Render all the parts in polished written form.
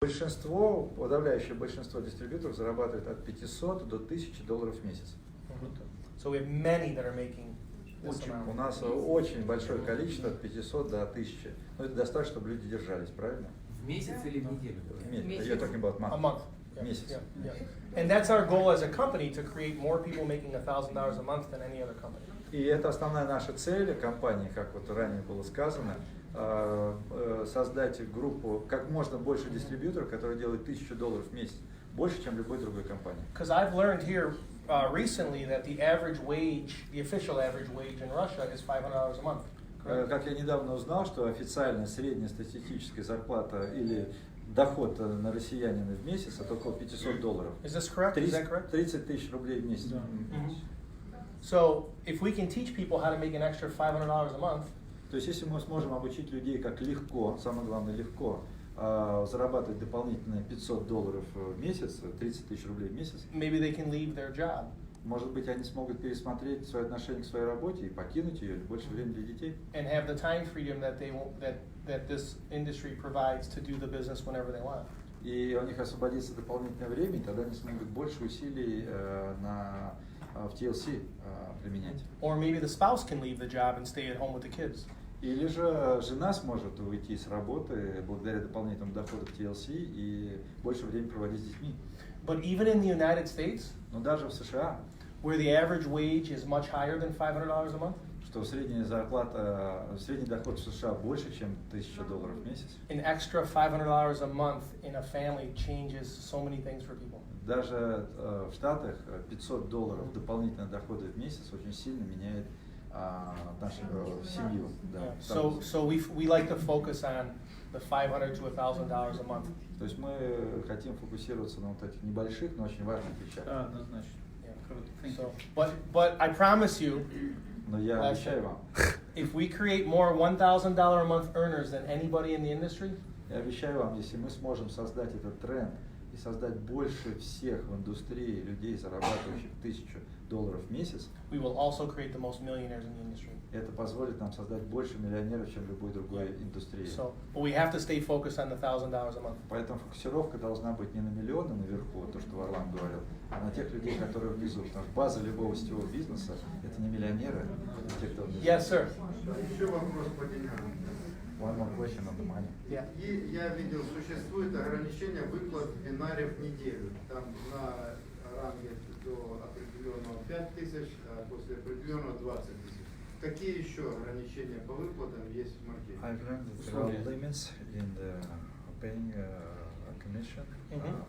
Большинство, подавляющее большинство дистрибьюторов зарабатывает от 500 до $1000 в месяц. So we have many that are making this У amount. нас очень большое количество, от 500 до 1000. Но это достаточно, чтобы люди держались, правильно? В месяц или в неделю? You're talking about A month. month. Yeah, Месяц. yeah, yeah. And that's our goal as a company, to create more people making $1,000 a month than any other company. И это основная наша цель компании, как вот ранее было сказано, создать группу как можно больше дистрибьюторов, которые делают $1000 в месяц, больше, чем любой другой компании. Because I've learned here recently that the average wage, the official average wage in Russia is $500 a month. Correct? Как я недавно узнал, что официальная средняя статистическая зарплата или доход на россиянина в месяц это около $500. Is this correct? Is that correct? 30 тысяч рублей в месяц. So if we can teach people how to make an extra $500 a month, То есть, если мы сможем обучить людей, как легко, самое главное легко, зарабатывать дополнительные $500 в месяц, 30 тысяч рублей в месяц, maybe they can leave their job. может быть, они смогут пересмотреть свое отношение к своей работе и покинуть ее, больше времени для детей. And have the time freedom that they won't, that this industry provides to do the business whenever they want. И у них освободится дополнительное время, и тогда они смогут больше усилий в TLC применять. Or maybe the spouse can leave the job and stay at home with the kids. Или же жена сможет уйти с работы благодаря дополнительному доходу в TLC и больше времени проводить с детьми. But even in the United States, Но даже в США, where the average wage is much higher than $500 a month, что средняя зарплата, средний доход в США больше, чем $1000 в месяц, an extra $500 a month in a family changes so many things for people. даже в Штатах $500 дополнительного дохода в месяц очень сильно меняет нашу семью. Да, Yeah. So we like to focus on the $500 to $1,000 a month. То есть мы хотим фокусироваться на вот этих небольших, но очень важных вещах. Однозначно. So, but I promise you, Но я обещаю вам, if we create more $1,000 a month earners than anybody in the industry, я обещаю вам, если мы сможем создать этот тренд и создать больше всех в индустрии людей, зарабатывающих $1000 в месяц, we will also create the most millionaires in the industry. это позволит нам создать больше миллионеров, чем в любой другой индустрии. So, but we have to stay focused on the $1,000 a month. Поэтому фокусировка должна быть не на миллионы наверху, то, что Варлам говорил, а на тех людей, которые внизу. Потому что база любого сетевого бизнеса – это не миллионеры, а те, кто внизу. Yes, sir. Еще вопрос по деньгам. One more question on the money. Yeah. И я видел, существует ограничение выплат в бинаре в неделю. Там на ранге до определенного 5000, а после определенного 20 тысяч. Какие еще ограничения по выплатам есть в маркете? I've learned that there are limits in the paying a commission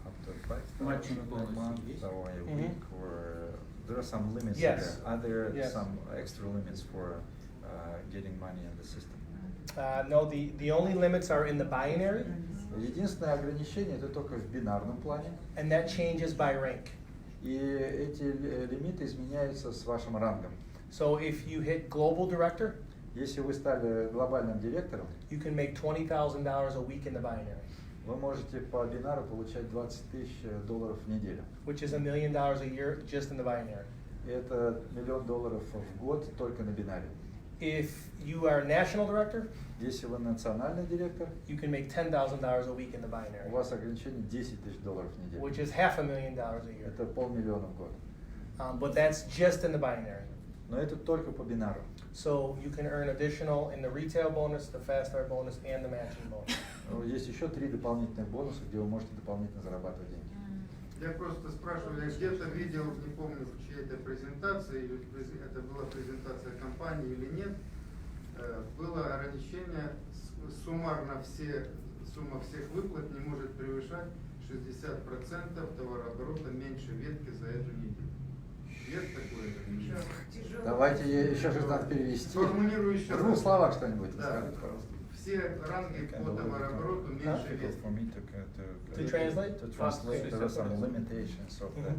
up to 5,000 Matching per bonus month есть? or a week, or there are some limits Yes. there. Are there Yes. some extra limits for getting money in the system? No, the only limits are in the binary, Единственное ограничение это только в бинарном плане, and that changes by rank. и эти лимиты изменяются с вашим рангом. So if you hit global director, Если вы стали глобальным директором, you can make $20,000 a week in the binary, вы можете по бинару получать $20 тысяч в неделю. which is $1 million a year just in the binary. И это $1 000 000 в год только на бинаре. If you are national director, Если вы национальный директор, you can make $10,000 a week in the binary, у вас ограничение $10 тысяч в неделю. which is $500,000 a year. Это $500 000 в год. But that's just in the binary. Но это только по бинару. So you can earn additional in the retail bonus, the fast start bonus, and the matching bonus. Есть еще 3 дополнительных бонуса, где вы можете дополнительно зарабатывать деньги. Я просто спрашиваю, я где-то видел, не помню в чьей-то презентации, или это была презентация компании или нет, было ограничение, суммарно сумма всех выплат не может превышать 60% товарооборота меньше ветки за эту неделю. Нет такой ограничения? Давайте еще раз надо перевести. Сформулирую еще В двух раз. словах что-нибудь Да. скажите, пожалуйста. Все ранги по товарообороту меньше ветки. For me To translate? To translate, there are some limitations of the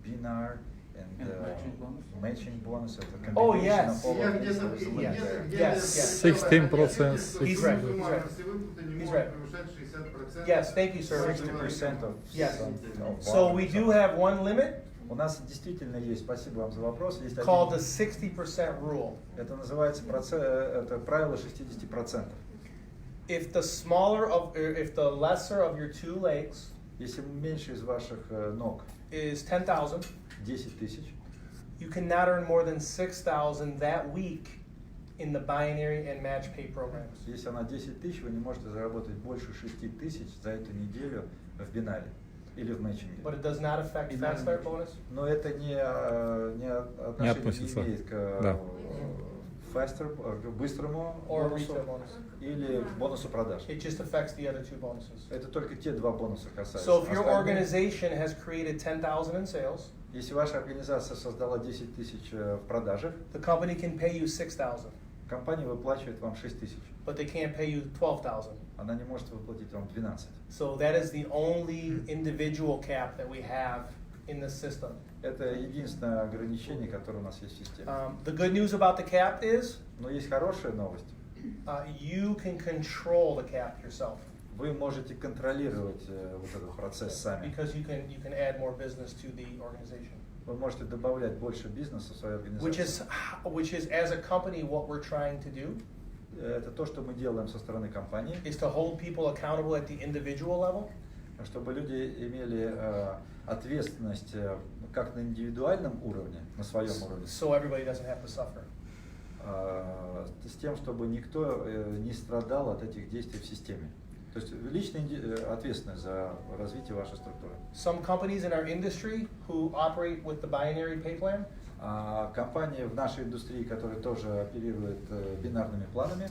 binar and matching bonus. Это Oh, combination yes. of all Я of где-то these is limited. Yes. 16%. He's right. Суммарно все выплаты не He's могут right. превышать 60%. Yes, thank you, sir. 60% of Yes. some- So we do have one limit У нас действительно есть, спасибо вам за вопрос, есть called the один, 60% rule. это называется это правило 60%. if the lesser of your two legs Если меньше из ваших ног is 10,000, 10 тысяч, you cannot earn more than 6,000 that week in the binary and match pay programs. если она 10 тысяч, вы не можете заработать больше 6 тысяч за эту неделю в бинаре или в мэтчинге. But it does not affect И Fast Start bonus. Но это не отношение относится. не имеет к Да. faster, к быстрому Or бонусу retail bonus. или бонусу продаж. It just affects the other two bonuses. Это только те два бонуса касаются. So if your Остальные- organization has created 10,000 in sales, Если ваша организация создала 10 тысяч в продажах, the company can pay you 6,000, компания выплачивает вам 6 тысяч. but they can't pay you 12,000. Она не может выплатить вам 12. So that is the only individual cap that we have in the system. Это единственное ограничение, которое у нас есть в системе. The good news about the cap is Но есть хорошая новость. you can control the cap yourself Вы можете контролировать вот этот процесс сами. because you can add more business to the organization. Вы можете добавлять больше бизнеса в свою организацию. Which is as a company what we're trying to do Это то, что мы делаем со стороны компании, is to hold people accountable at the individual level, чтобы люди имели ответственность как на индивидуальном уровне, на своем уровне, so everybody doesn't have to suffer. с тем, чтобы никто не страдал от этих действий в системе. То есть личная ответственность за развитие вашей структуры. Some companies in our industry who operate with the binary pay plan, А компании в нашей индустрии, которые тоже оперируют бинарными планами,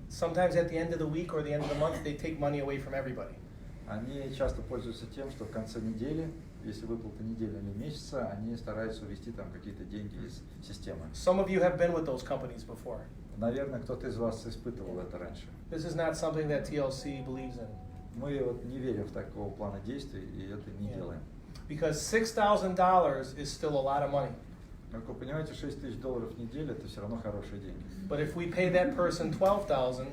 sometimes at the end of the week or the end of the month, they take money away from everybody. они часто пользуются тем, что в конце недели, если выплата недели или месяца, они стараются увести там какие-то деньги из системы. Some of you have been with those companies before. Наверное, кто-то из вас испытывал это раньше. This is not something that TLC believes in. Мы вот не верим в такого плана действий и это не делаем. Because $6,000 is still a lot of money. Как вы понимаете, 6 тысяч долларов в неделю это все равно хорошие деньги. But if we pay that person $12,000,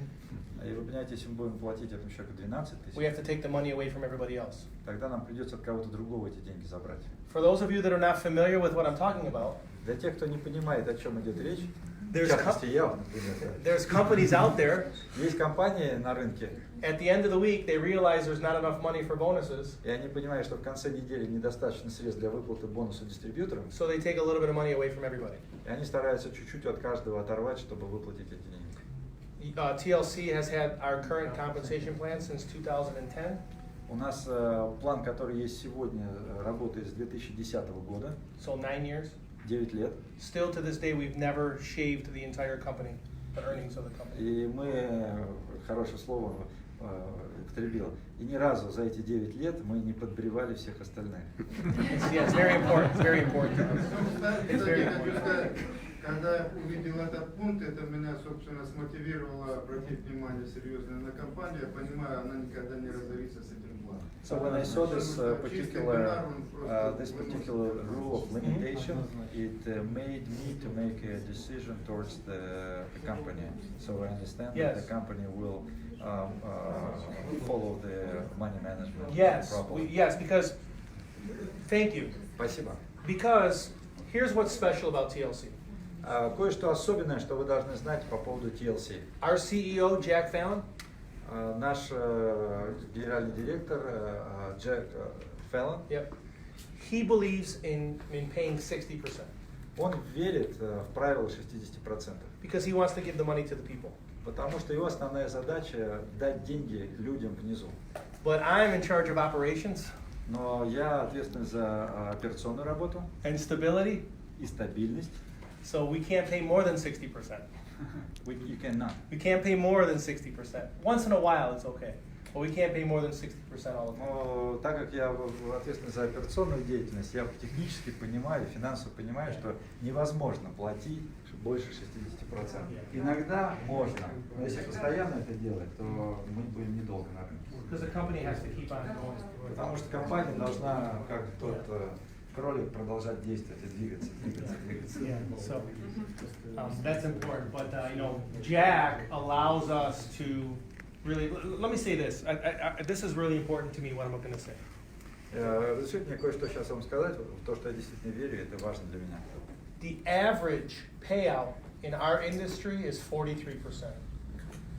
И вы понимаете, если мы будем платить этому человеку 12 we have тысяч, to take the money away from everybody else. тогда нам придется от кого-то другого эти деньги забрать. For those of you that are not familiar with what I'm talking about, Для тех, кто не понимает, о чем идет речь, в There's частности, я, вот, например, there's companies out there, есть компании на рынке, at the end of the week, they realize there's not enough money for bonuses, и они понимают, что в конце недели недостаточно средств для выплаты бонуса дистрибьюторам, so they take a little bit of money away from everybody. и они стараются чуть-чуть от каждого оторвать, чтобы выплатить эти деньги. TLC has had our current compensation plan since 2010, У нас план, который есть сегодня, работает с 2010 года, so 9 years. 9 лет. Still to this day, we've never shaved the entire company, the earnings of the company. И мы, хорошее слово употребил, и ни разу за эти 9 лет мы не подбревали всех остальных. It's very important. It's very important to us. It's Кстати, very хочу important. сказать, когда я увидел этот пункт, это меня, собственно, смотивировало обратить внимание серьезно на компанию. Я понимаю, она никогда не разорится с этим планом. So when I saw this Потому что чистый particular бинар, он просто this particular rule of limitation, it made me to make a decision towards the company. So I understand that Yes. the company will follow the money management Yes, properly. yes, because, thank you. Спасибо. Because here's what's special about TLC. Кое-что особенное, что вы должны знать по поводу TLC. Our CEO, Jack Fallon, Наш генеральный директор Джек Феллон, yep, he believes in paying 60% он верит в правило 60%, because he wants to give the money to the people. потому что его основная задача дать деньги людям внизу. But I'm in charge of operations Но я ответственен за операционную работу and stability, и стабильность. so we can't pay more than 60%. You cannot. We can't pay more than 60%. Once in a while, it's okay. But we can't pay more than 60% all the time. Но так как я ответственен за операционную деятельность, я технически понимаю, финансово понимаю, что невозможно платить больше 60%. Иногда можно, но если постоянно это делать, то мы будем недолго на рынке. Because the company has to keep on going. Потому что компания должна, как тот кролик, продолжать действовать и двигаться. Yeah, so that's important. But Jack allows us to really. Let me say this. This is really important to me. What I'm going to say. Разрешите мне кое-что сейчас вам сказать, в то, что я действительно верю, это важно для меня. The average payout in our industry is 43%.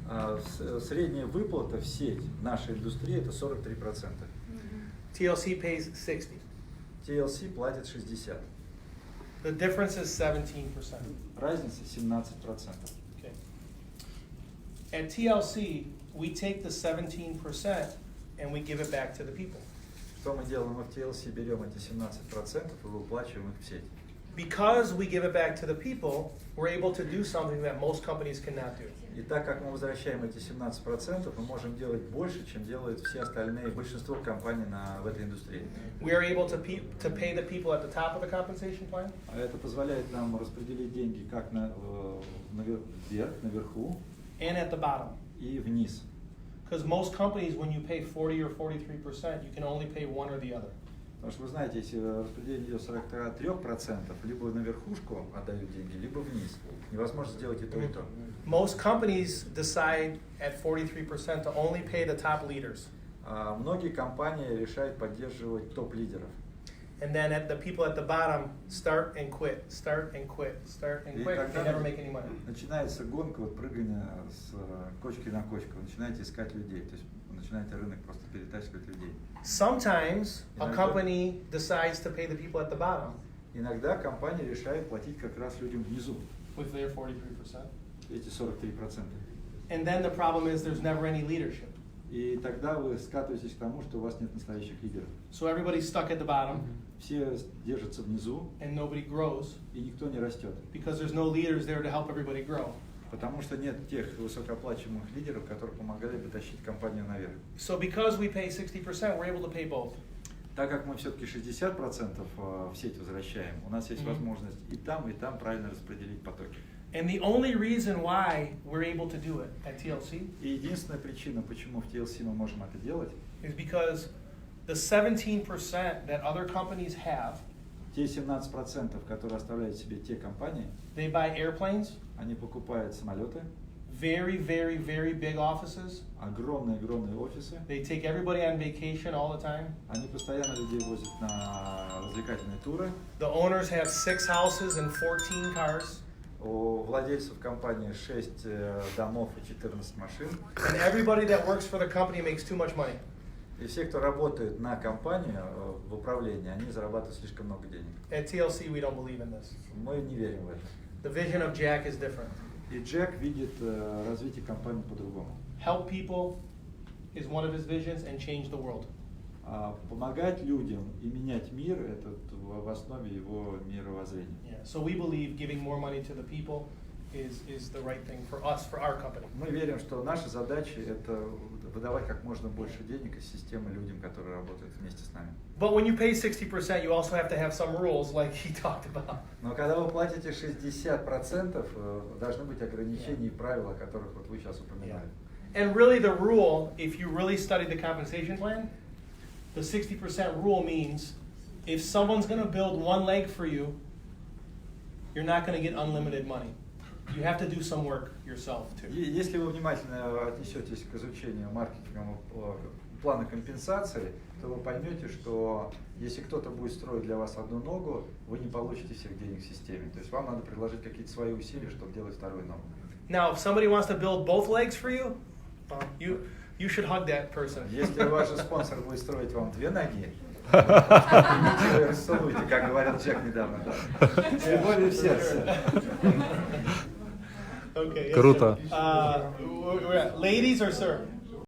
Средняя выплата в сеть нашей индустрии это 43%. TLC pays 60. TLC платит 60%. The difference is 17%. Разница 17%. Okay. At TLC, we take the 17% and we give it back to the people. Что мы делаем? Мы в TLC берем эти 17% и выплачиваем их в сеть. Because we give it back to the people, we're able to do something that most companies cannot do. И так как мы возвращаем эти 17%, мы можем делать больше, чем делают все остальные, большинство компаний в этой индустрии. We are able to pay the people at the top of the compensation plan. А это позволяет нам распределить деньги как наверху And at the bottom. и вниз. Because most companies, when you pay 40 or 43%, you can only pay one or the other. Потому что вы знаете, если распределение идет 43%, либо на верхушку отдают деньги, либо вниз. Невозможно сделать и то, и то. Most companies decide at 43% to only pay the top leaders. Многие компании решают поддерживать топ-лидеров. And then the people at the bottom start and quit, start and quit, start and И quit. They тогда never make any money. начинается гонка, вот прыгание с кочки на кочку. Вы начинаете искать людей, то есть вы начинаете рынок просто перетаскивать людей. Sometimes a company decides to pay the people at the bottom Иногда компания решает платить как раз людям внизу, with their 43%. эти 43%. And then the problem is there's never any leadership. И тогда вы скатываетесь к тому, что у вас нет настоящих лидеров. So everybody's stuck at the bottom Все держатся внизу, and nobody grows и никто не растет. because there's no leaders there to help everybody grow. Потому что нет тех высокооплачиваемых лидеров, которые помогали бы тащить компанию наверх. So because we pay 60%, we're able to pay both. Так как мы все-таки 60% в сеть возвращаем, у нас есть возможность и там правильно распределить потоки. And the only reason why we're able to do it at TLC И единственная причина, почему в TLC мы можем это делать, is because the 17% that other companies have, те 17%, которые оставляют себе те компании, they buy airplanes, они покупают самолеты, very, very, very big offices. огромные офисы, They take everybody on vacation all the time. они постоянно людей возят на развлекательные туры. The owners have 6 houses and 14 cars. У владельцев компании 6 домов и 14 машин. And everybody that works for the company makes too much money. И все, кто работает на компанию в управлении, они зарабатывают слишком много денег. At TLC, we don't believe in this. Мы не верим в это. The vision of Jack is different. И Джек видит развитие компании по-другому. Help people is one of his visions and change the world. Помогать людям и менять мир – это в основе его мировоззрения. Yeah. So we believe giving more money to the people is the right thing for us, for our company. Мы верим, что наша задача – это выдавать как можно больше денег из системы людям, которые работают вместе с нами. But when you pay 60%, you also have to have some rules, like he talked about. Но когда вы платите 60%, должны быть ограничения и правила, о которых вот вы сейчас упоминали. And really the rule, if you really study the compensation plan, the 60% rule means if someone's going to build one leg for you, you're not going to get unlimited money. You have to do some work yourself too. Если вы внимательно отнесетесь к изучению маркетингового плана компенсации, то вы поймете, что если кто-то будет строить для вас одну ногу, вы не получите всех денег в системе. То есть вам надо приложить какие-то свои усилия, чтобы делать вторую ногу. Now, if somebody wants to build both legs for you, you should hug that person. Если ваш спонсор будет строить вам две ноги, вы расцелуйте, как говорил Джек недавно, да. С любовью в сердце. Okay. Круто. Ladies or sir?